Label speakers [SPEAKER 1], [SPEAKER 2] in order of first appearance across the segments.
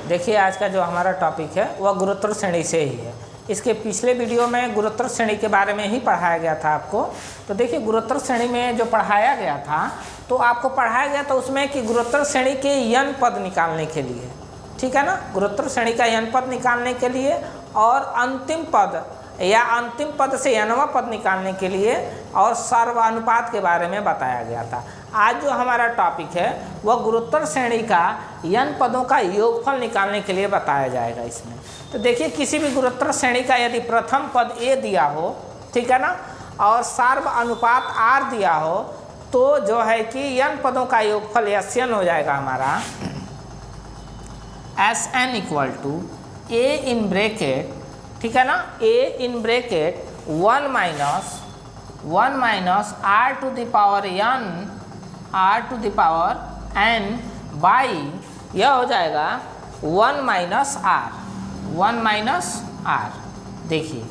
[SPEAKER 1] देखिए आज का जो हमारा टॉपिक है वह गुरुत्तर श्रेणी से ही है। इसके पिछले वीडियो में गुरुत्तर श्रेणी के बारे में ही पढ़ाया गया था आपको। तो देखिए गुरुत्तर श्रेणी में जो पढ़ाया गया था तो आपको पढ़ाया गया था उसमें कि गुरुत्तर श्रेणी के यन पद निकालने के लिए, ठीक है ना, गुरुत्तर श्रेणी का यन पद निकालने के लिए और अंतिम पद या अंतिम पद से यनवा पद निकालने के लिए और सर्वानुपात के बारे में बताया गया था। आज जो हमारा टॉपिक है वह गुरुत्तर श्रेणी का यन पदों का योगफल निकालने के लिए बताया जाएगा इसमें। तो देखिए किसी भी गुरुत्तर श्रेणी का यदि प्रथम पद ए दिया हो, ठीक है ना, और सार्व अनुपात आर दिया हो तो जो है कि यन पदों का योगफल एसएन हो जाएगा हमारा SN equal to A in bracket, ठीक है ना, A in bracket 1 minus R to the power N by यह हो जाएगा 1 माइनस आर। देखिए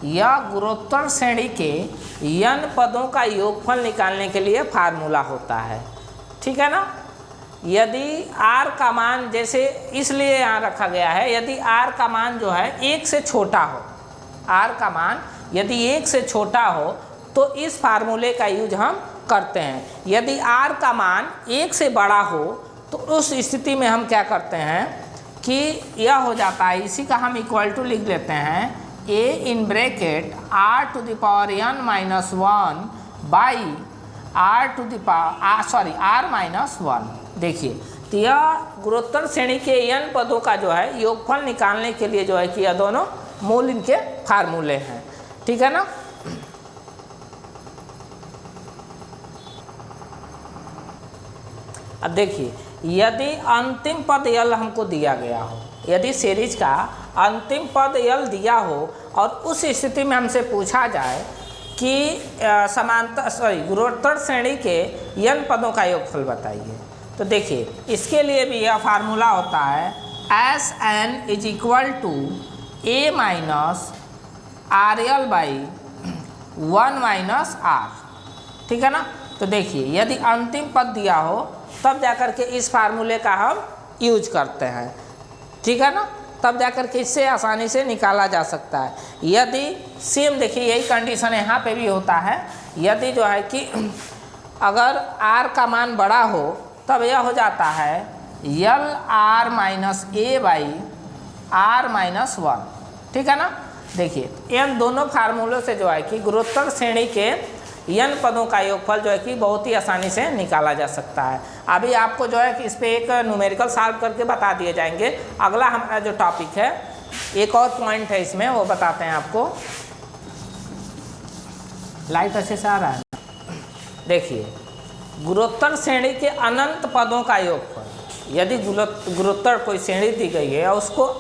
[SPEAKER 1] यह गुरुत्तर श्रेणी के यन पदों का योगफल निकालने के लिए फार्मूला होता है, ठीक है ना। यदि r का मान जैसे इसलिए यहाँ रखा गया है, यदि r का मान जो है 1 से छोटा हो, r का मान यदि 1 से छोटा हो तो इस फार्मूले का यूज हम करते हैं। यदि r का मान 1 से बड़ा हो तो उस स्थिति में हम क्या करते हैं कि यह हो जाता है, इसी का हम इक्वल टू लिख लेते हैं a in bracket r to the power n minus 1 by r minus 1। देखिए तो यह गुरुत्तर श्रेणी के यन पदों का जो है योगफल निकालने के लिए जो है कि यह दोनों मूल इनके फार्मूले हैं, ठीक है ना। अब देखिए यदि अंतिम पद यल हमको दिया गया हो, यदि सीरीज का अंतिम पद यल दिया हो और उस स्थिति में हमसे पूछा जाए कि गुरुत्तर श्रेणी के यन पदों का योगफल बताइए, तो देखिए इसके लिए भी यह फार्मूला होता है S N is equal to A minus R L by 1 minus R, ठीक है ना। तो देखिए यदि अंतिम पद दिया हो तब जाकर के इस फार्मूले का हम यूज करते हैं, ठीक है ना, तब जाकर के इससे आसानी से निकाला जा सकता है। यदि सेम देखिए यही कंडीशन यहाँ पे भी होता है, यदि जो है कि अगर r का मान बड़ा हो तब यह हो जाता है यल R minus A by R minus 1, ठीक है ना। देखिए इन दोनों फार्मूलों से जो है कि गुरुत्तर श्रेणी के यन पदों का योगफल जो है कि बहुत ही आसानी से निकाला जा सकता है। अभी आपको जो है कि इस पर एक न्यूमेरिकल सॉल्व करके बता दिए जाएंगे। अगला हमारा जो टॉपिक है एक और पॉइंट है इसमें, वो बताते हैं आपको। लाइट अच्छे से आ रहा है। देखिए गुरुत्तर श्रेणी के अनंत पदों का योगफल, यदि गुरुत्तर कोई श्रेणी दी गई है और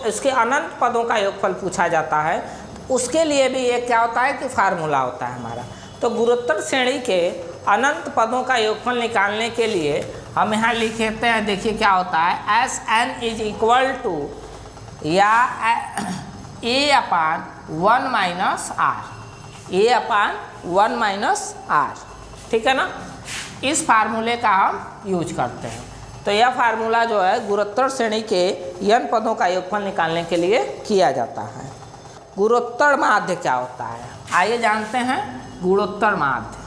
[SPEAKER 1] उसके अनंत पदों का योगफल पूछा जाता है तो उसके लिए भी एक क्या होता है कि फार्मूला होता है हमारा। तो गुरुत्तर श्रेणी के अनंत पदों का योगफल निकालने के लिए हम यहाँ लिख लेते हैं। देखिए क्या होता है S N is equal to या A upon 1 minus R, A upon 1 minus R, ठीक है ना। इस फार्मूले का हम यूज करते हैं। तो यह फार्मूला जो है गुरुत्तर श्रेणी के यन पदों का योगफल निकालने के लिए किया जाता है। गुरुत्तर माध्य क्या होता है, आइए जानते हैं गुरुत्तर माध्य।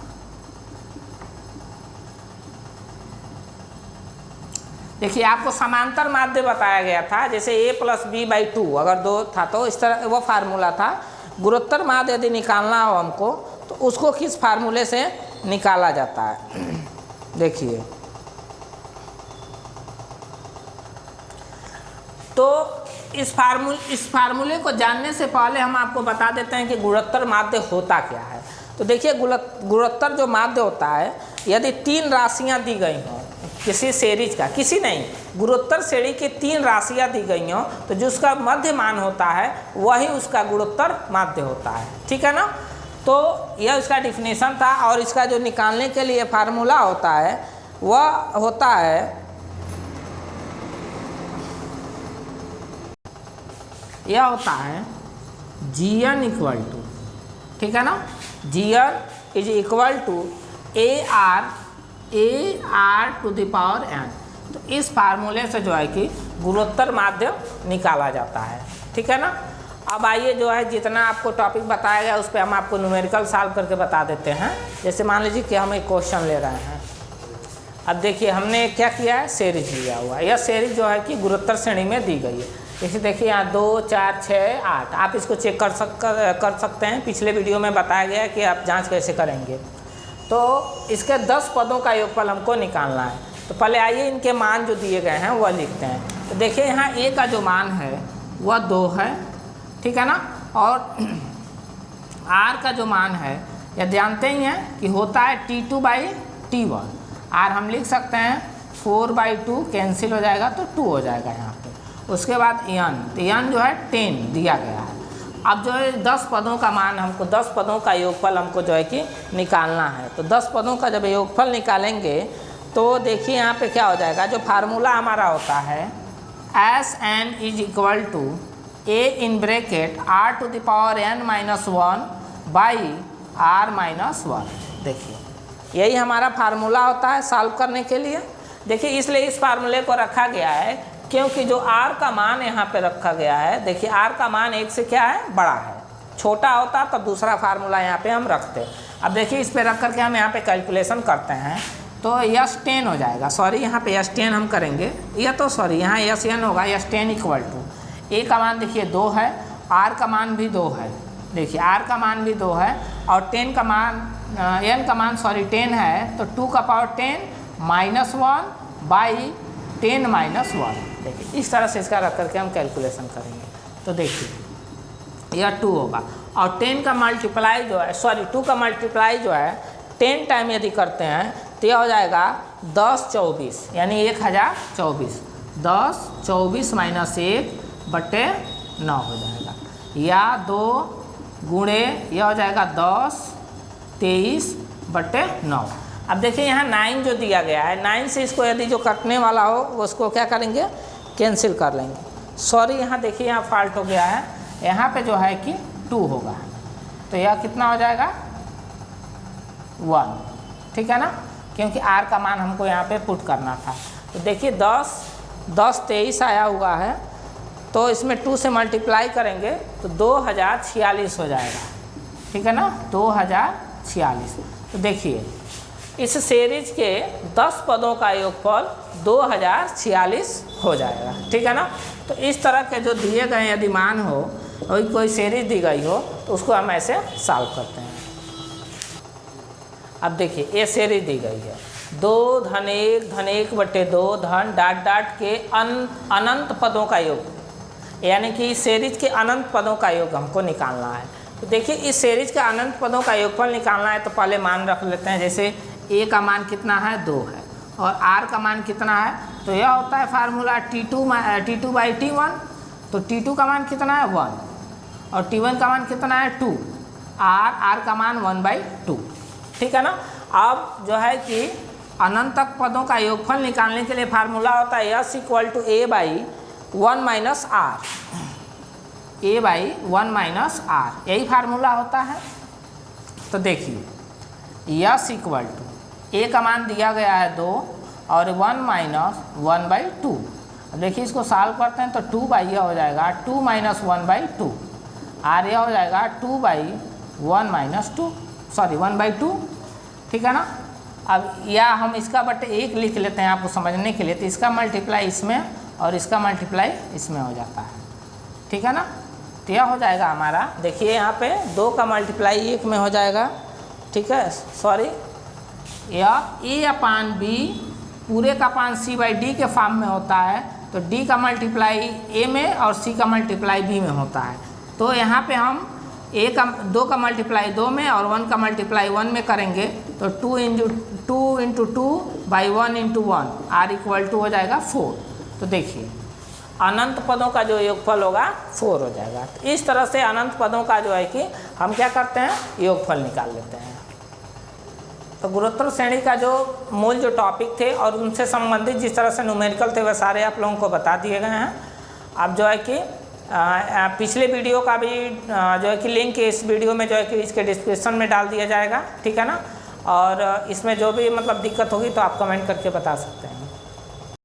[SPEAKER 1] देखिए आपको समांतर माध्य बताया गया था, जैसे a प्लस बी बाई 2 अगर 2 था तो इस तरह वो फार्मूला था। गुरुत्तर माध्य यदि निकालना हो हमको तो उसको किस फार्मूले से निकाला जाता है। देखिए तो इस फार्मूले को जानने से पहले हम आपको बता देते हैं कि गुरुत्तर माध्य होता क्या है। तो देखिए गुरुत्तर जो माध्य होता है, यदि 3 राशियां दी गई हों किसी सीरीज का, किसी नहीं गुरुत्तर श्रेणी की 3 राशियां दी गई हों तो जो उसका मध्य मान होता है वही उसका गुरुत्तर माध्य होता है, ठीक है ना। तो यह उसका डिफिनेशन था और इसका जो निकालने के लिए फार्मूला होता है वह होता है, यह होता है Gn इक्वल टू, ठीक है ना, Gn is equal to A R to the power n। तो इस फार्मूले से जो है कि गुणोत्तर माध्य निकाला जाता है। ठीक है ना। अब आइए जो है जितना आपको टॉपिक बताया गया उस पर हम आपको न्यूमेरिकल सॉल्व करके बता देते हैं। जैसे मान लीजिए कि हम एक क्वेश्चन ले रहे हैं। अब देखिए हमने क्या किया है, सीरीज लिया हुआ है। यह सीरीज जो है कि गुणोत्तर श्रेणी में दी गई है। जैसे देखिए यहाँ 2, 4, 6, 8 आप इसको चेक कर सकते हैं। पिछले वीडियो में बताया गया है कि आप जाँच कैसे करेंगे। तो इसके 10 पदों का योगफल हमको निकालना है। तो पहले आइए इनके मान जो दिए गए हैं वह लिखते हैं। तो देखिए यहाँ ए का जो मान है वह 2 है। ठीक है ना। और आर का जो मान है यह जानते ही हैं कि होता है T2/T1। आर हम लिख सकते हैं 4/2 कैंसिल हो जाएगा तो 2 हो जाएगा यहाँ पे। उसके बाद एन, तो एन जो है 10 दिया गया है। अब जो है 10 पदों का मान हमको 10 पदों का योगफल हमको जो है कि निकालना है। तो 10 पदों का जब योगफल निकालेंगे तो देखिए यहाँ पे क्या हो जाएगा। जो फार्मूला हमारा होता है Sn = a in bracket r⁻n−1 by r−1। देखिए यही हमारा फार्मूला होता है सॉल्व करने के लिए। देखिए इसलिए इस फार्मूले को रखा गया है क्योंकि जो r का मान यहाँ पे रखा गया है। देखिए r का मान 1 से क्या है, बड़ा है। छोटा होता तब दूसरा फार्मूला यहाँ पे हम रखते। अब देखिए इस पे रख करके हम यहाँ पे कैलकुलेशन करते हैं तो S10 हो जाएगा। सॉरी यहाँ पे S10 हम करेंगे, यह तो सॉरी यहाँ Sn होगा। S10 = a का मान देखिए 2 है, r का मान भी 2 है। देखिए r का मान भी 2 है और 10 का मान n का मान सॉरी 10 है तो 2⁻10 -1 by 10-1। देखिए इस तरह से इसका रख करके हम कैलकुलेशन करेंगे। तो देखिए यह 2 होगा और 10 का मल्टीप्लाई जो है सॉरी 2 का मल्टीप्लाई जो है 10 टाइम यदि करते हैं तो यह हो जाएगा 1024 यानी 1024। 1024 - 1/9 हो जाएगा या 2 गुणे यह हो जाएगा 10 23/9। अब देखिए यहाँ 9 जो दिया गया है 9 से इसको यदि जो कटने वाला हो उसको क्या करेंगे, कैंसिल कर लेंगे। सॉरी यहाँ देखिए यहाँ फॉल्ट हो गया है। यहाँ पे जो है कि 2 होगा तो यह कितना हो जाएगा 1। ठीक है ना, क्योंकि r का मान हमको यहाँ पे पुट करना था। तो देखिए 10 23 आया हुआ है तो इसमें 2 से मल्टीप्लाई करेंगे तो 2046 हो जाएगा। ठीक है ना, 2046। तो देखिए इस सीरीज के 10 पदों का योगफल 2046 हो जाएगा। ठीक है ना। तो इस तरह के जो दिए गए यदि मान हो और कोई सीरीज दी गई हो तो उसको हम ऐसे सॉल्व करते हैं। अब देखिए ये सीरीज दी गई है 2 धन 1 धन 1/2 धन डॉट के अनंत पदों का योग, यानी कि इस सीरीज के अनंत पदों का योग हमको निकालना है। तो देखिए इस सीरीज के अनंत पदों का योगफल निकालना है तो पहले मान रख लेते हैं। जैसे a का मान कितना है 2 है और r का मान कितना है, तो यह होता है फार्मूला T2/T1। तो T2 का मान कितना है 1 और T1 का मान कितना है 2, r का मान 1/2। ठीक है ना। अब जो है कि अनंत तक पदों का योगफल निकालने के लिए फार्मूला होता है S = a/1 - r। a/1 - r यही फार्मूला होता है। तो देखिए S = a का मान दिया गया है 2 और 1 - 1/2। अब देखिए इसको सॉल्व करते हैं तो 2 बाई यह हो जाएगा 2 - 1/2 r यह हो जाएगा 1/2। ठीक है ना। अब या हम इसका बटे 1 लिख लेते हैं आपको समझने के लिए। तो इसका मल्टीप्लाई इसमें और इसका मल्टीप्लाई इसमें हो जाता है। ठीक है ना। तो यह हो जाएगा हमारा, देखिए यहाँ पे 2 का मल्टीप्लाई 1 में हो जाएगा। ठीक है, सॉरी यह a/b पूरे का पान c/d के फॉर्म में होता है। तो d का मल्टीप्लाई a में और c का मल्टीप्लाई b में होता है। तो यहाँ पे हम 2 का मल्टीप्लाई 2 में और 1 का मल्टीप्लाई 1 में करेंगे तो 2 × 2 by 1 × 1 r = हो जाएगा 4। तो देखिए अनंत पदों का जो योगफल होगा 4 हो जाएगा। तो इस तरह से अनंत पदों का जो है कि हम क्या करते हैं, योगफल निकाल लेते हैं। तो गुणोत्तर श्रेणी का जो मूल जो टॉपिक थे और उनसे संबंधित जिस तरह से न्यूमेरिकल थे वह सारे आप लोगों को बता दिए गए हैं। अब जो है कि पिछले वीडियो का भी जो है कि लिंक इस वीडियो में जो है कि इसके डिस्क्रिप्शन में डाल दिया जाएगा। ठीक है ना। और इसमें जो भी मतलब दिक्कत होगी तो आप कमेंट करके बता सकते हैं।